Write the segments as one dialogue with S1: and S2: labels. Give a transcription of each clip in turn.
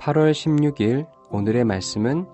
S1: 8월 16일 오늘의 말씀은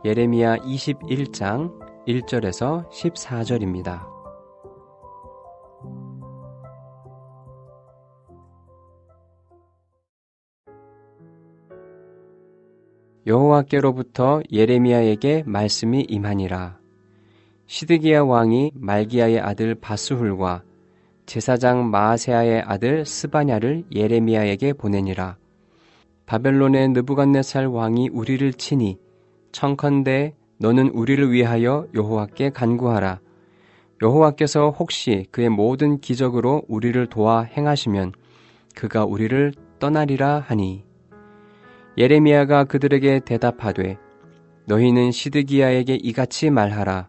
S1: 예레미야 21장 1절에서 14절입니다. 여호와께로부터 예레미야에게 말씀이 임하니라. 시드기야 왕이 말기야의 아들 바스훌과 제사장 마아세야의 아들 스바냐를 예레미야에게 보내니라. 바벨론의 느부갓네살 왕이 우리를 치니 청컨대 너는 우리를 위하여 여호와께 간구하라. 여호와께서 혹시 그의 모든 기적으로 우리를 도와 행하시면 그가 우리를 떠나리라 하니. 예레미야가 그들에게 대답하되 너희는 시드기야에게 이같이 말하라.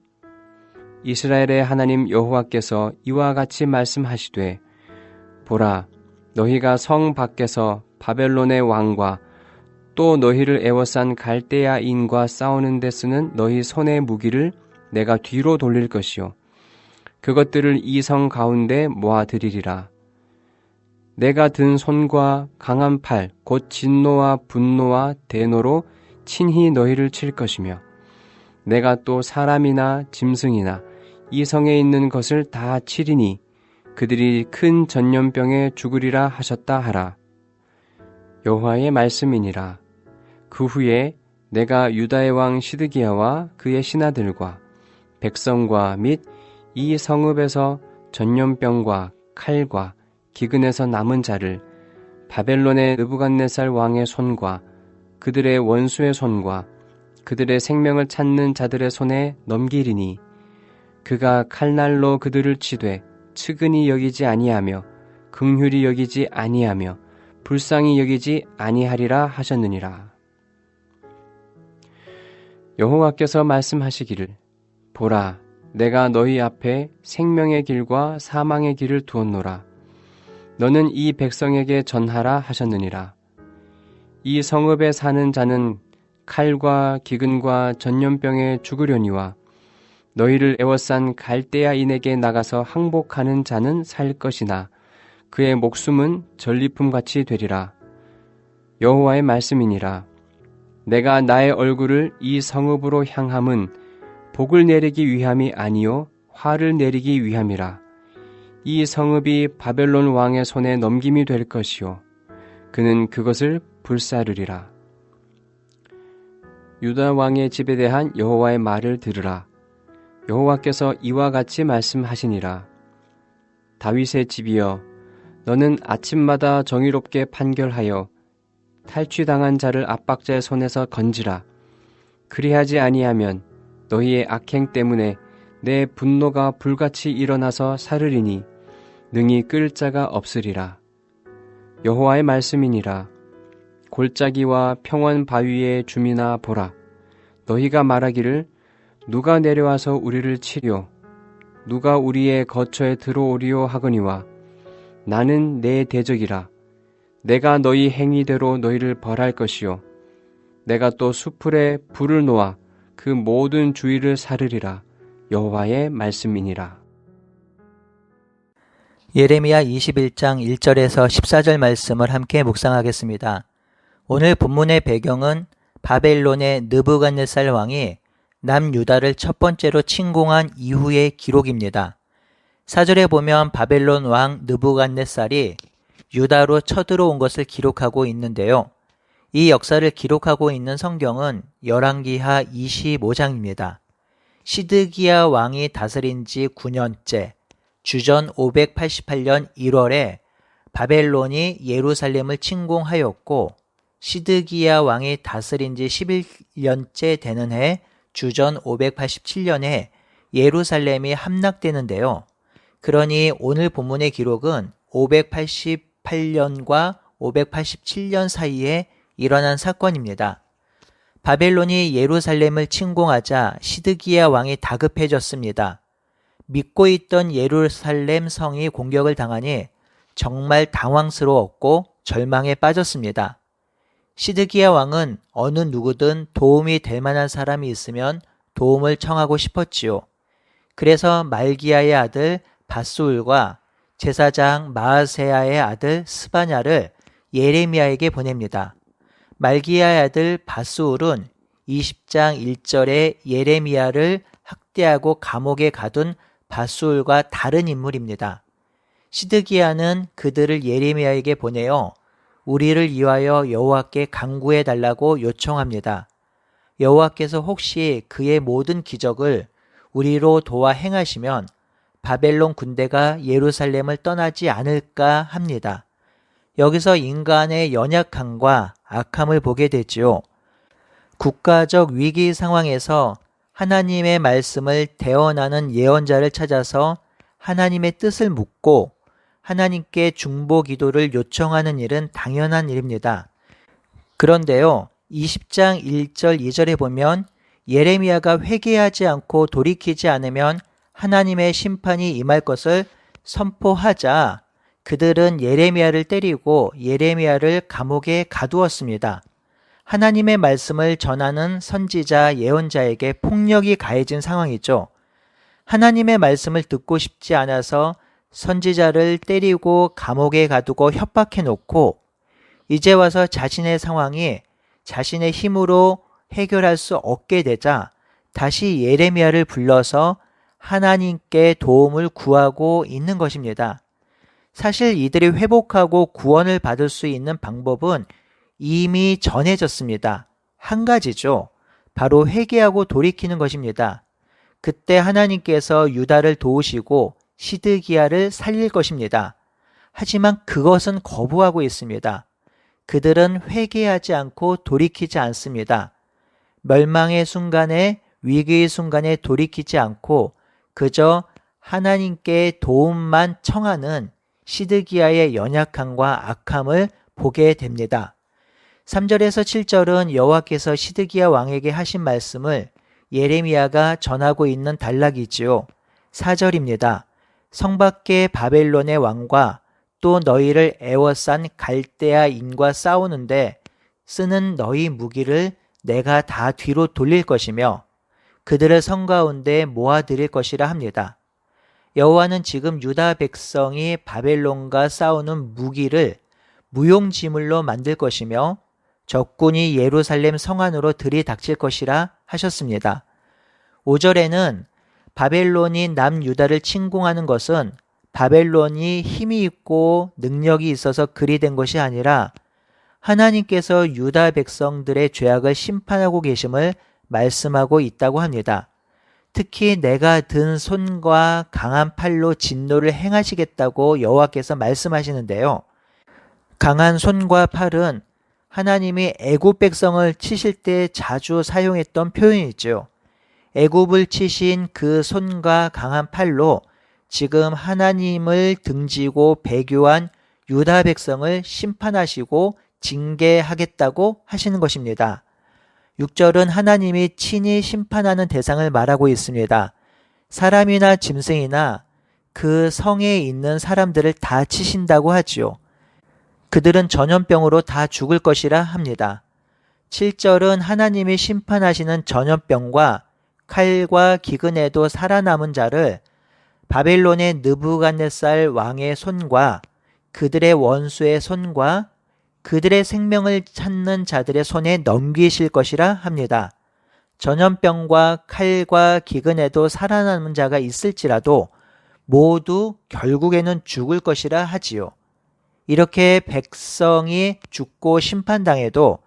S1: 이스라엘의 하나님 여호와께서 이와 같이 말씀하시되 보라, 너희가 성 밖에서 바벨론의 왕과 또 너희를 애워싼 갈대아인과 싸우는 데 쓰는 너희 손의 무기를 내가 뒤로 돌릴 것이요 그것들을 이 성 가운데 모아들이리라. 내가 든 손과 강한 팔 곧 진노와 분노와 대노로 친히 너희를 칠 것이며 내가 또 사람이나 짐승이나 이 성에 있는 것을 다 치리니 그들이 큰 전염병에 죽으리라 하셨다 하라. 여호와의 말씀이니라. 그 후에 내가 유다의 왕 시드기야와 그의 신하들과 백성과 및 이 성읍에서 전염병과 칼과 기근에서 남은 자를 바벨론의 느부갓네살 왕의 손과 그들의 원수의 손과 그들의 생명을 찾는 자들의 손에 넘기리니 그가 칼날로 그들을 치되 측은히 여기지 아니하며 긍휼히 여기지 아니하며 불쌍히 여기지 아니하리라 하셨느니라. 여호와께서 말씀하시기를 보라, 내가 너희 앞에 생명의 길과 사망의 길을 두었노라. 너는 이 백성에게 전하라 하셨느니라. 이 성읍에 사는 자는 칼과 기근과 전염병에 죽으려니와 너희를 애워싼 갈대아인에게 나가서 항복하는 자는 살 것이나 그의 목숨은 전리품같이 되리라. 여호와의 말씀이니라. 내가 나의 얼굴을 이 성읍으로 향함은 복을 내리기 위함이 아니요 화를 내리기 위함이라. 이 성읍이 바벨론 왕의 손에 넘김이 될 것이요 그는 그것을 불사르리라. 유다 왕의 집에 대한 여호와의 말을 들으라. 여호와께서 이와 같이 말씀하시니라. 다윗의 집이여, 너는 아침마다 정의롭게 판결하여 탈취당한 자를 압박자의 손에서 건지라. 그리하지 아니하면 너희의 악행 때문에 내 분노가 불같이 일어나서 사르리니 능히 끌 자가 없으리라. 여호와의 말씀이니라. 골짜기와 평원 바위의 주민아 보라. 너희가 말하기를 누가 내려와서 우리를 치려 누가 우리의 거처에 들어오리요 하거니와 나는 내 대적이라. 내가 너희 행위대로 너희를 벌할 것이요 내가 또 수풀에 불을 놓아 그 모든 주위를 사르리라. 여호와의 말씀이니라.
S2: 예레미야 21장 1절에서 14절 말씀을 함께 묵상하겠습니다. 오늘 본문의 배경은 바벨론의 느부갓네살 왕이 남유다를 첫 번째로 침공한 이후의 기록입니다. 4절에 보면 바벨론 왕 느부갓네살이 유다로 쳐들어온 것을 기록하고 있는데요. 이 역사를 기록하고 있는 성경은 열왕기하 25장입니다. 시드기야 왕이 다스린 지 9년째, 주전 588년 1월에 바벨론이 예루살렘을 침공하였고 시드기야 왕이 다스린 지 11년째 되는 해 주전 587년에 예루살렘이 함락되는데요. 그러니 오늘 본문의 기록은 588년과 587년 사이에 일어난 사건입니다. 바벨론이 예루살렘을 침공하자 시드기야 왕이 다급해졌습니다. 믿고 있던 예루살렘 성이 공격을 당하니 정말 당황스러웠고 절망에 빠졌습니다. 시드기야 왕은 어느 누구든 도움이 될 만한 사람이 있으면 도움을 청하고 싶었지요. 그래서 말기야의 아들 바스울과 제사장 마아세야의 아들 스바냐를 예레미야에게 보냅니다. 말기야의 아들 바스울은 20장 1절에 예레미야를 학대하고 감옥에 가둔 바스울과 다른 인물입니다. 시드기야는 그들을 예레미야에게 보내어 우리를 위하여 여호와께 간구해 달라고 요청합니다. 여호와께서 혹시 그의 모든 기적을 우리로 도와 행하시면 바벨론 군대가 예루살렘을 떠나지 않을까 합니다. 여기서 인간의 연약함과 악함을 보게 되지요. 국가적 위기 상황에서 하나님의 말씀을 대언하는 예언자를 찾아서 하나님의 뜻을 묻고 하나님께 중보 기도를 요청하는 일은 당연한 일입니다. 그런데요, 20장 1절 2절에 보면 예레미야가 회개하지 않고 돌이키지 않으면 하나님의 심판이 임할 것을 선포하자 그들은 예레미야를 때리고 예레미야를 감옥에 가두었습니다. 하나님의 말씀을 전하는 선지자 예언자에게 폭력이 가해진 상황이죠. 하나님의 말씀을 듣고 싶지 않아서 선지자를 때리고 감옥에 가두고 협박해 놓고 이제 와서 자신의 상황이 자신의 힘으로 해결할 수 없게 되자 다시 예레미야를 불러서 하나님께 도움을 구하고 있는 것입니다. 사실 이들이 회복하고 구원을 받을 수 있는 방법은 이미 전해졌습니다. 한 가지죠. 바로 회개하고 돌이키는 것입니다. 그때 하나님께서 유다를 도우시고 시드기야를 살릴 것입니다. 하지만 그것은 거부하고 있습니다. 그들은 회개하지 않고 돌이키지 않습니다. 멸망의 순간에 위기의 순간에 돌이키지 않고 그저 하나님께 도움만 청하는 시드기야의 연약함과 악함을 보게 됩니다. 3절에서 7절은 여호와께서 시드기야 왕에게 하신 말씀을 예레미야가 전하고 있는 단락이지요. 4절입니다. 성 밖의 바벨론의 왕과 또 너희를 애워싼 갈대아인과 싸우는데 쓰는 너희 무기를 내가 다 뒤로 돌릴 것이며 그들을 성 가운데 모아들일 것이라 합니다. 여호와는 지금 유다 백성이 바벨론과 싸우는 무기를 무용지물로 만들 것이며 적군이 예루살렘 성 안으로 들이닥칠 것이라 하셨습니다. 5절에는 바벨론이 남유다를 침공하는 것은 바벨론이 힘이 있고 능력이 있어서 그리 된 것이 아니라 하나님께서 유다 백성들의 죄악을 심판하고 계심을 말씀하고 있다고 합니다. 특히 내가 든 손과 강한 팔로 진노를 행하시겠다고 여호와께서 말씀하시는데요. 강한 손과 팔은 하나님이 애굽 백성을 치실 때 자주 사용했던 표현이죠. 애굽을 치신 그 손과 강한 팔로 지금 하나님을 등지고 배교한 유다 백성을 심판하시고 징계하겠다고 하시는 것입니다. 6절은 하나님이 친히 심판하는 대상을 말하고 있습니다. 사람이나 짐승이나 그 성에 있는 사람들을 다 치신다고 하지요. 그들은 전염병으로 다 죽을 것이라 합니다. 7절은 하나님이 심판하시는 전염병과 칼과 기근에도 살아남은 자를 바벨론의 느부갓네살 왕의 손과 그들의 원수의 손과 그들의 생명을 찾는 자들의 손에 넘기실 것이라 합니다. 전염병과 칼과 기근에도 살아남은 자가 있을지라도 모두 결국에는 죽을 것이라 하지요. 이렇게 백성이 죽고 심판당해도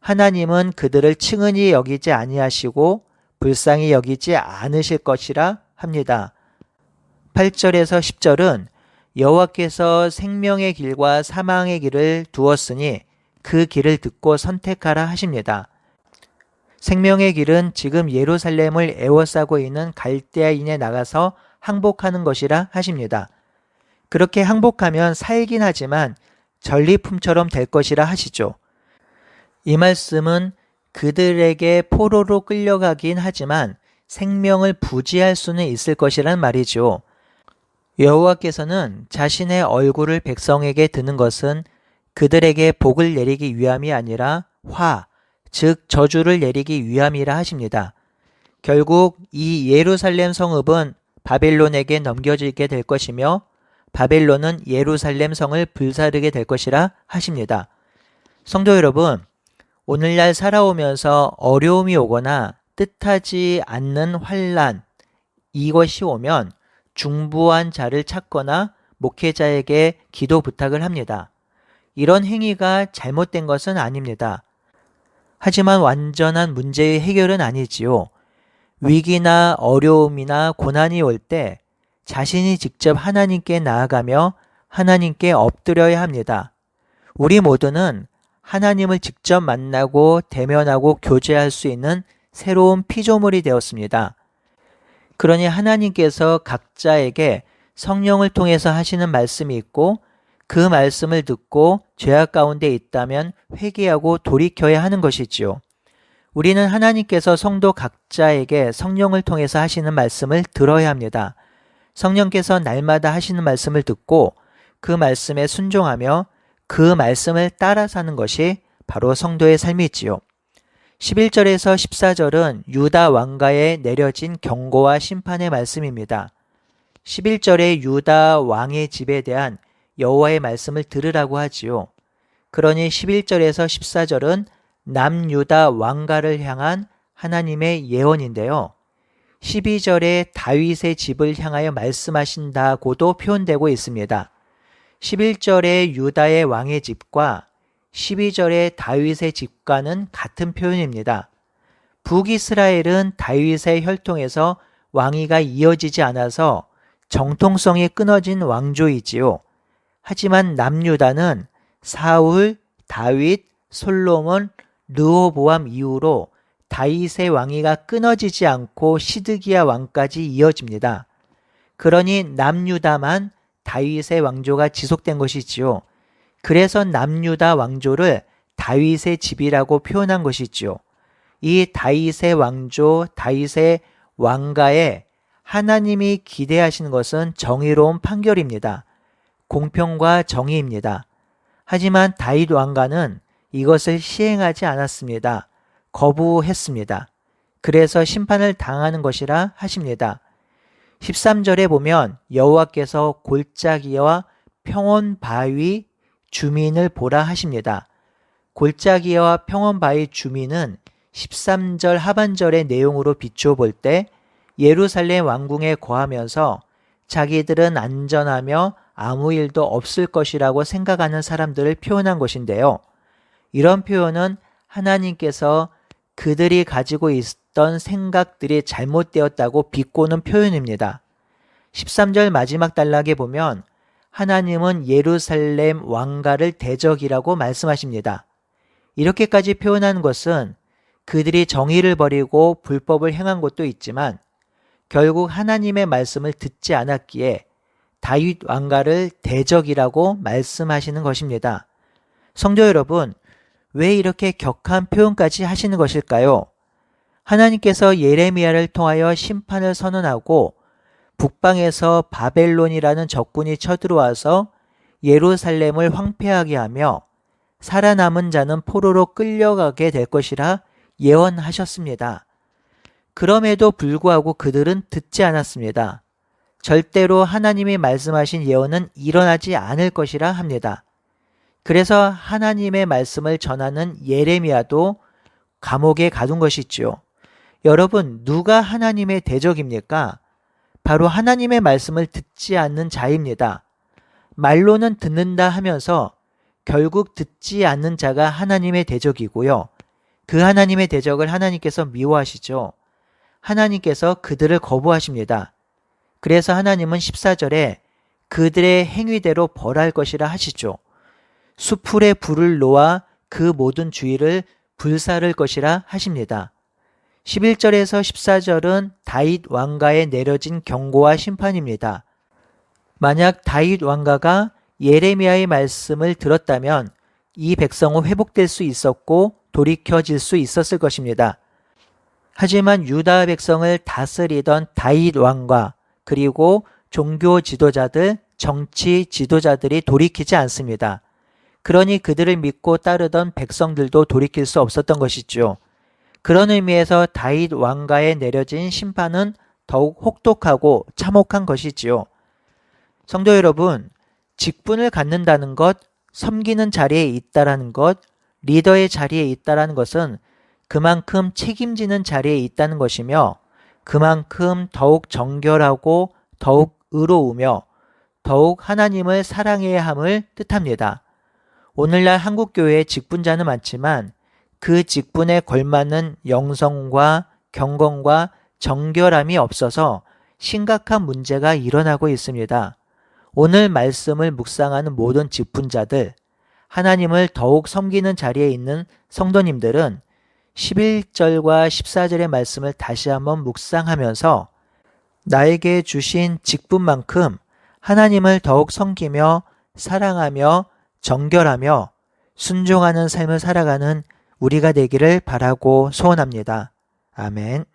S2: 하나님은 그들을 측은히 여기지 아니하시고 불쌍히 여기지 않으실 것이라 합니다. 8절에서 10절은 여호와께서 생명의 길과 사망의 길을 두었으니 그 길을 듣고 선택하라 하십니다. 생명의 길은 지금 예루살렘을 에워싸고 있는 갈대아인에 나가서 항복하는 것이라 하십니다. 그렇게 항복하면 살긴 하지만 전리품처럼 될 것이라 하시죠. 이 말씀은 그들에게 포로로 끌려가긴 하지만 생명을 부지할 수는 있을 것이란 말이죠. 여호와께서는 자신의 얼굴을 백성에게 드는 것은 그들에게 복을 내리기 위함이 아니라 즉 저주를 내리기 위함이라 하십니다. 결국 이 예루살렘 성읍은 바벨론에게 넘겨지게 될 것이며 바벨론은 예루살렘 성을 불사르게 될 것이라 하십니다. 성도 여러분, 오늘날 살아오면서 어려움이 오거나 뜻하지 않는 환난, 이것이 오면 중부한 자를 찾거나 목회자에게 기도 부탁을 합니다. 이런 행위가 잘못된 것은 아닙니다. 하지만 완전한 문제의 해결은 아니지요. 위기나 어려움이나 고난이 올 때 자신이 직접 하나님께 나아가며 하나님께 엎드려야 합니다. 우리 모두는 하나님을 직접 만나고 대면하고 교제할 수 있는 새로운 피조물이 되었습니다. 그러니 하나님께서 각자에게 성령을 통해서 하시는 말씀이 있고 그 말씀을 듣고 죄악 가운데 있다면 회개하고 돌이켜야 하는 것이지요. 우리는 하나님께서 성도 각자에게 성령을 통해서 하시는 말씀을 들어야 합니다. 성령께서 날마다 하시는 말씀을 듣고 그 말씀에 순종하며 그 말씀을 따라 사는 것이 바로 성도의 삶이지요. 11절에서 14절은 유다 왕가에 내려진 경고와 심판의 말씀입니다. 11절에 유다 왕의 집에 대한 여호와의 말씀을 들으라고 하지요. 그러니 11절에서 14절은 남유다 왕가를 향한 하나님의 예언인데요. 12절에 다윗의 집을 향하여 말씀하신다고도 표현되고 있습니다. 11절에 유다의 왕의 집과 12절에 다윗의 집과는 같은 표현입니다. 북이스라엘은 다윗의 혈통에서 왕위가 이어지지 않아서 정통성이 끊어진 왕조이지요. 하지만 남유다는 사울, 다윗, 솔로몬, 르호보암 이후로 다윗의 왕위가 끊어지지 않고 시드기야 왕까지 이어집니다. 그러니 남유다만 다윗의 왕조가 지속된 것이지요. 그래서 남유다 왕조를 다윗의 집이라고 표현한 것이지요. 이 다윗의 왕조, 다윗의 왕가에 하나님이 기대하시는 것은 정의로운 판결입니다. 공평과 정의입니다. 하지만 다윗 왕가는 이것을 시행하지 않았습니다. 거부했습니다. 그래서 심판을 당하는 것이라 하십니다. 13절에 보면 여호와께서 골짜기와 평원바위 주민을 보라 하십니다. 골짜기와 평원바위 주민은 13절 하반절의 내용으로 비추어 볼 때 예루살렘 왕궁에 거하면서 자기들은 안전하며 아무 일도 없을 것이라고 생각하는 사람들을 표현한 것인데요. 이런 표현은 하나님께서 그들이 가지고 있던 생각들이 잘못되었다고 비꼬는 표현입니다. 13절 마지막 단락에 보면 하나님은 예루살렘 왕가를 대적이라고 말씀하십니다. 이렇게까지 표현한 것은 그들이 정의를 버리고 불법을 행한 것도 있지만 결국 하나님의 말씀을 듣지 않았기에 다윗 왕가를 대적이라고 말씀하시는 것입니다. 성도 여러분, 왜 이렇게 격한 표현까지 하시는 것일까요? 하나님께서 예레미야를 통하여 심판을 선언하고 북방에서 바벨론이라는 적군이 쳐들어와서 예루살렘을 황폐하게 하며 살아남은 자는 포로로 끌려가게 될 것이라 예언하셨습니다. 그럼에도 불구하고 그들은 듣지 않았습니다. 절대로 하나님이 말씀하신 예언은 일어나지 않을 것이라 합니다. 그래서 하나님의 말씀을 전하는 예레미야도 감옥에 가둔 것이지요. 여러분, 누가 하나님의 대적입니까? 바로 하나님의 말씀을 듣지 않는 자입니다. 말로는 듣는다 하면서 결국 듣지 않는 자가 하나님의 대적이고요. 그 하나님의 대적을 하나님께서 미워하시죠. 하나님께서 그들을 거부하십니다. 그래서 하나님은 14절에 그들의 행위대로 벌할 것이라 하시죠. 수풀에 불을 놓아 그 모든 주위를 불사를 것이라 하십니다. 11절에서 14절은 다윗 왕가에 내려진 경고와 심판입니다. 만약 다윗 왕가가 예레미야의 말씀을 들었다면 이 백성은 회복될 수 있었고 돌이켜질 수 있었을 것입니다. 하지만 유다 백성을 다스리던 다윗 왕과 그리고 종교 지도자들, 정치 지도자들이 돌이키지 않습니다. 그러니 그들을 믿고 따르던 백성들도 돌이킬 수 없었던 것이죠. 그런 의미에서 다윗 왕가에 내려진 심판은 더욱 혹독하고 참혹한 것이지요. 성도 여러분, 직분을 갖는다는 것, 섬기는 자리에 있다라는 것, 리더의 자리에 있다는 것은 그만큼 책임지는 자리에 있다는 것이며 그만큼 더욱 정결하고 더욱 의로우며 더욱 하나님을 사랑해야 함을 뜻합니다. 오늘날 한국교회에 직분자는 많지만 그 직분에 걸맞는 영성과 경건과 정결함이 없어서 심각한 문제가 일어나고 있습니다. 오늘 말씀을 묵상하는 모든 직분자들, 하나님을 더욱 섬기는 자리에 있는 성도님들은 11절과 14절의 말씀을 다시 한번 묵상하면서 나에게 주신 직분만큼 하나님을 더욱 섬기며 사랑하며 정결하며 순종하는 삶을 살아가는 우리가 되기를 바라고 소원합니다. 아멘.